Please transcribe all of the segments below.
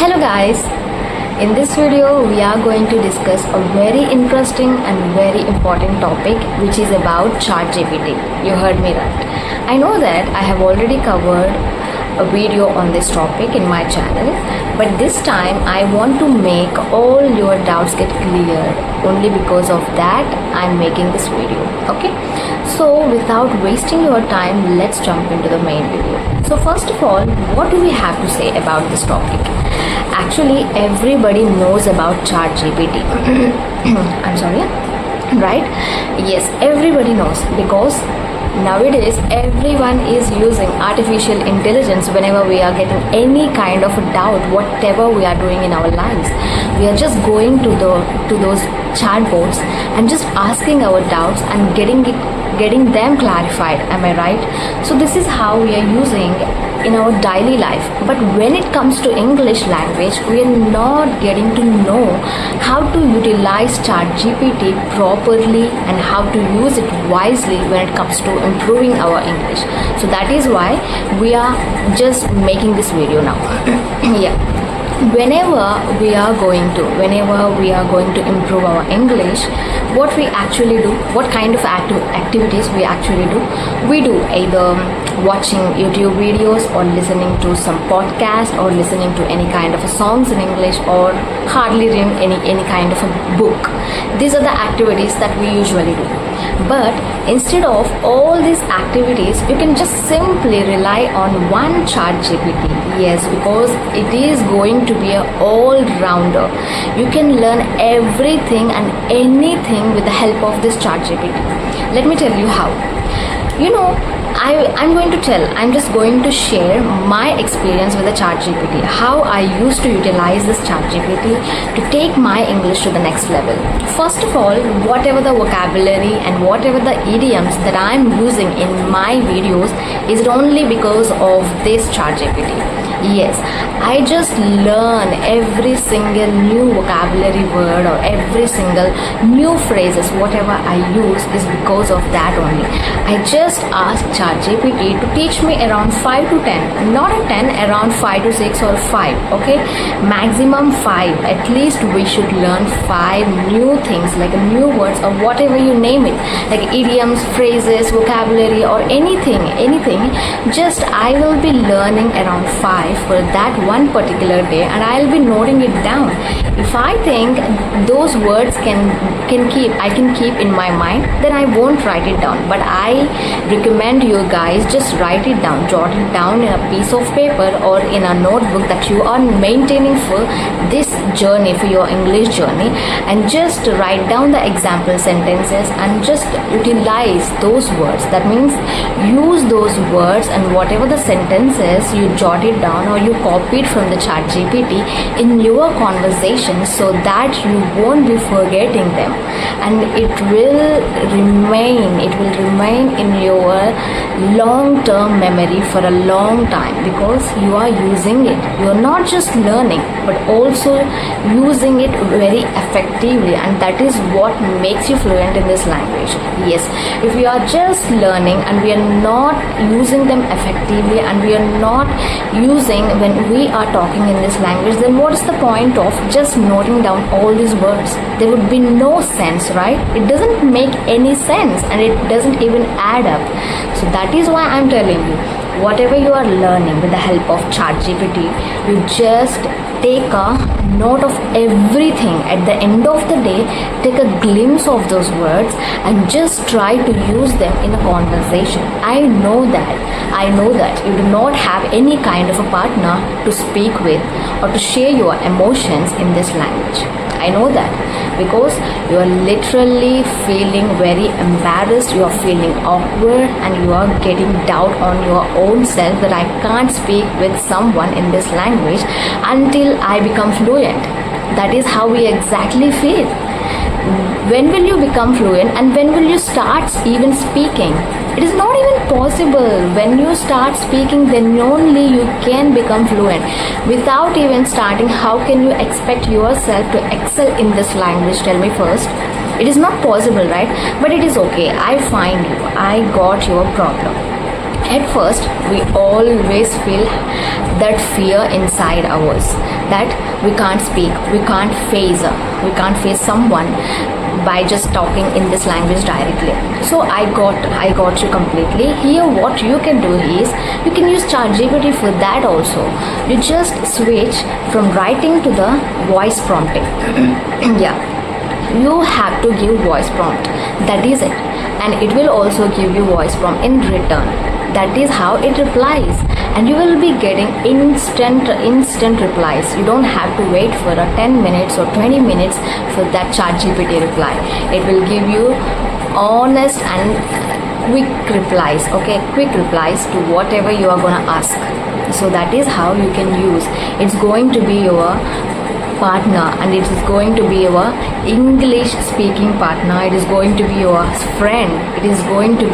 Hello guys, in this video we are going to discuss a very interesting and very important topic which is about ChatGPT. You heard me right. I know that I have already covered a video on this topic in my channel, but this time I want to make all your doubts get cleared. Only because of that I'm making this video. Okay, so without wasting your time, let's jump into the main video. So first of all, what do we have to say about this topic? Actually, everybody knows about ChatGPT. I'm sorry, right? Yes, everybody knows, because nowadays everyone is using artificial intelligence whenever we are getting any kind of a doubt, whatever we are doing in our lives. We are just going to those chatbots and just asking our doubts and getting them clarified. Am I right? So this is how we are using in our daily life. But when it comes to English language, we are not getting to know how to utilize ChatGPT properly and how to use it wisely when it comes to improving our English. So that is why we are just making this video now. Yeah. Whenever we are going to improve our English, what we actually do, what kind of activities we actually do, we do either watching YouTube videos or listening to some podcast or listening to any kind of songs in English or hardly reading any kind of a book. These are the activities that we usually do. But instead of all these activities, you can just simply rely on one ChatGPT. Yes, because it is going to be an all-rounder. You can learn everything and anything with the help of this ChatGPT. Let me tell you how. I'm just going to share my experience with the ChatGPT, how I used to utilize this ChatGPT to take my English to the next level. First of all, whatever the vocabulary and whatever the idioms that I'm using in my videos is only because of this ChatGPT. Yes, I just learn every single new vocabulary word or every single new phrases, whatever I use is because of that only. I just ask ChatGPT to teach me around 5 to 10, not a 10, around 5 to 6 or 5, okay? Maximum 5. At least we should learn 5 new things, like new words or whatever you name it, like idioms, phrases, vocabulary or anything. Just I will be learning around 5 for that one particular day, and I'll be noting it down. If I think those words I can keep in my mind, then I won't write it down. But I recommend you guys just write it down, jot it down in a piece of paper or in a notebook that you are maintaining for this journey, for your English journey, and just write down the example sentences and just utilize those words. That means use those words and whatever the sentences you jot it down or you copied from the ChatGPT in your conversation, so that you won't be forgetting them, and it will remain in your long-term memory for a long time, because you are using it. You are not just learning but also using it very effectively, and that is what makes you fluent in this language. Yes, if we are just learning and we are not using them effectively and we are not using when we are talking in this language, then what is the point of just noting down all these words? There would be no sense, right? It doesn't make any sense and it doesn't even add up. So that is why I'm telling you, whatever you are learning with the help of ChatGPT, you just take a note of everything. At the end of the day, take a glimpse of those words and just try to use them in a conversation. I know that you do not have any kind of a partner to speak with or to share your emotions in this language. I know that because you are literally feeling very embarrassed, you are feeling awkward, and you are getting doubt on your own self that I can't speak with someone in this language until I become fluent. That is how we exactly feel. When will you become fluent and when will you start even speaking? It is not even possible. When you start speaking, then only you can become fluent. Without even starting, how can you expect yourself to excel in this language? Tell me first. It is not possible, right? But it is okay. I find you. I got your problem. At first, we always feel that fear inside ours, that we can't speak, we can't face someone by just talking in this language directly. So I got you completely. Here what you can do is, you can use ChatGPT for that also. You just switch from writing to the voice prompting. Yeah, you have to give voice prompt, that is it, and it will also give you voice prompt in return. That is how it replies, and you will be getting instant replies. You don't have to wait for a 10 minutes or 20 minutes for that ChatGPT reply. It will give you honest and quick replies, okay, quick replies to whatever you are gonna ask. So that is how you can use. It's going to be your partner, and it is going to be your English speaking partner. It is going to be your friend. It is going to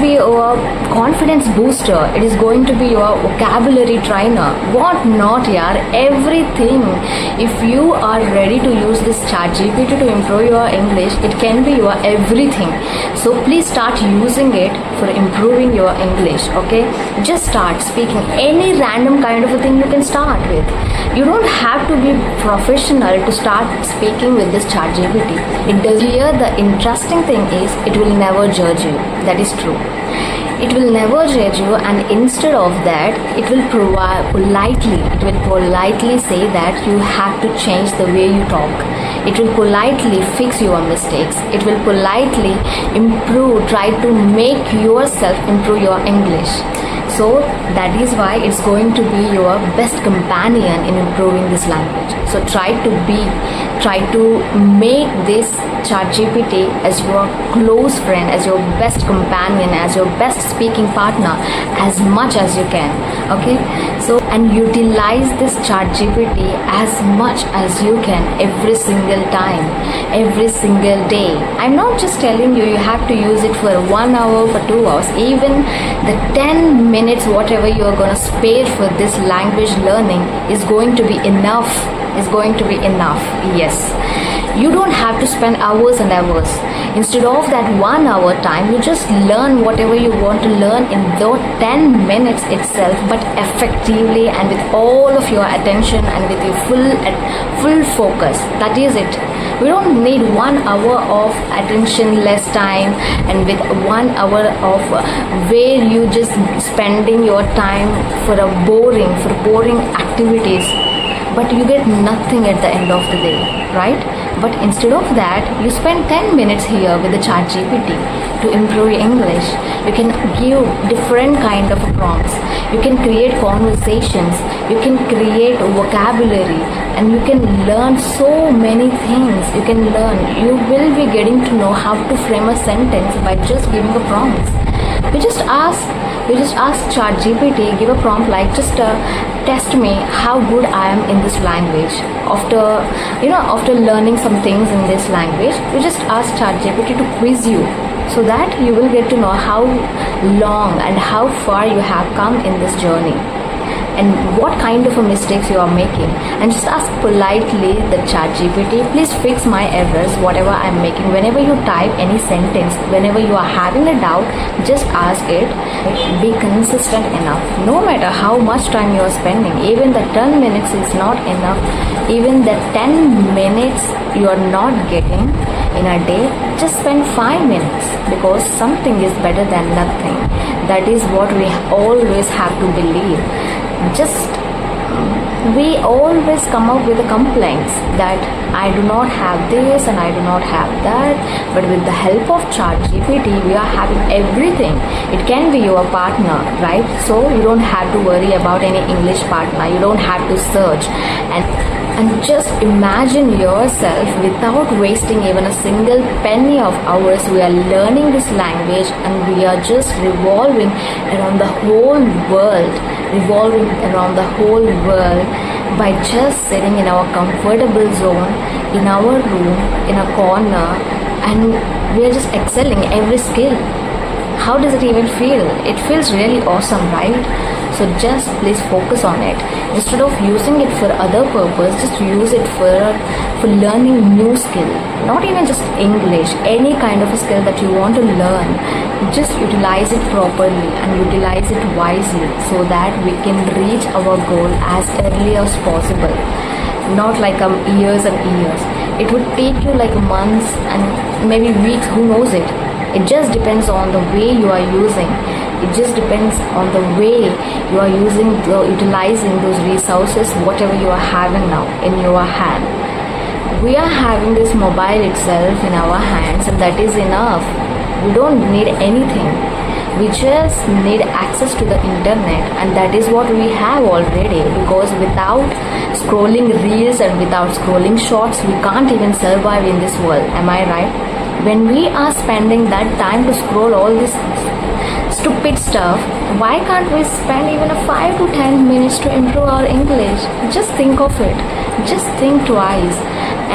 be your confidence booster. It is going to be your vocabulary trainer. What not, yaar, everything. If you are ready to use this ChatGPT to improve your English, it can be your everything. So please start using it for improving your English, okay? Just start speaking any random kind of a thing you can start with. You don't have to be professional to start speaking with this ChatGPT. It does. Here the interesting thing is, it will never judge you. That is true. It will never judge you, and instead of that, it will politely say that you have to change the way you talk. It will politely fix your mistakes. It will politely try to make yourself improve your English. So that is why it's going to be your best companion in improving this language. So try to make this ChatGPT as your close friend, as your best companion, as your best speaking partner as much as you can. Okay, so and utilize this ChatGPT as much as you can every single time, every single day. I'm not just telling you have to use it for 1 hour, for 2 hours, even the 10 minutes whatever you are going to spare for this language learning is going to be enough. Yes, you don't have to spend hours and hours. Instead of that 1 hour time, you just learn whatever you want to learn in those 10 minutes itself, but effectively and with all of your attention and with your full focus. That is it. We don't need 1 hour of attention less time, and with 1 hour of where you just spending your time for boring activities, but you get nothing at the end of the day, right? But instead of that, you spend 10 minutes here with the ChatGPT to improve your English. You can give different kind of prompts. You can create conversations. You can create vocabulary, and you can learn so many things. You will be getting to know how to frame a sentence by just giving a prompt. We just ask ChatGPT, give a prompt like, just test me how good I am in this language. After learning some things in this language, you just ask ChatGPT to quiz you, so that you will get to know how long and how far you have come in this journey, and what kind of mistakes you are making. And just ask politely the ChatGPT, please fix my errors, whatever I'm making. Whenever you type any sentence, whenever you are having a doubt, just ask it. Be consistent enough. No matter how much time you are spending, even the 10 minutes is not enough. Even the 10 minutes you are not getting in a day, just spend 5 minutes, because something is better than nothing. That is what we always have to believe. We always come up with the complaints that I do not have this and I do not have that, but with the help of ChatGPT, we are having everything. It can be your partner, right? So you don't have to worry about any English partner. You don't have to search, and just imagine yourself without wasting even a single penny of hours. We are learning this language, and we are just revolving around the whole world by just sitting in our comfortable zone, in our room, in a corner, and we are just excelling every skill. How does it even feel? It feels really awesome, right? So just please focus on it. Instead of using it for other purpose, just use it for learning new skill. Not even just English, any kind of a skill that you want to learn. Just utilize it properly and utilize it wisely so that we can reach our goal as early as possible, not like years and years. It would take you like months and maybe weeks, who knows it. It just depends on the way you are using. It just depends on the way you are utilizing those resources, whatever you are having now in your hand. We are having this mobile itself in our hands, and that is enough. We don't need anything. We just need access to the internet, and that is what we have already, because without scrolling reels and without scrolling shorts, we can't even survive in this world. Am I right? When we are spending that time to scroll all this stupid stuff, why can't we spend even a 5 to 10 minutes to improve our English? Just think of it. Just think twice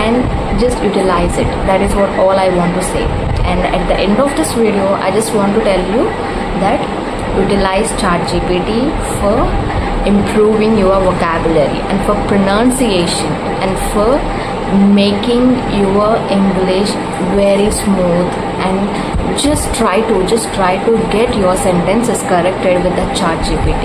and just utilize it. That is what all I want to say. And at the end of this video, I just want to tell you that utilize ChatGPT for improving your vocabulary and for pronunciation and for making your English very smooth, and just try to get your sentences corrected with the ChatGPT.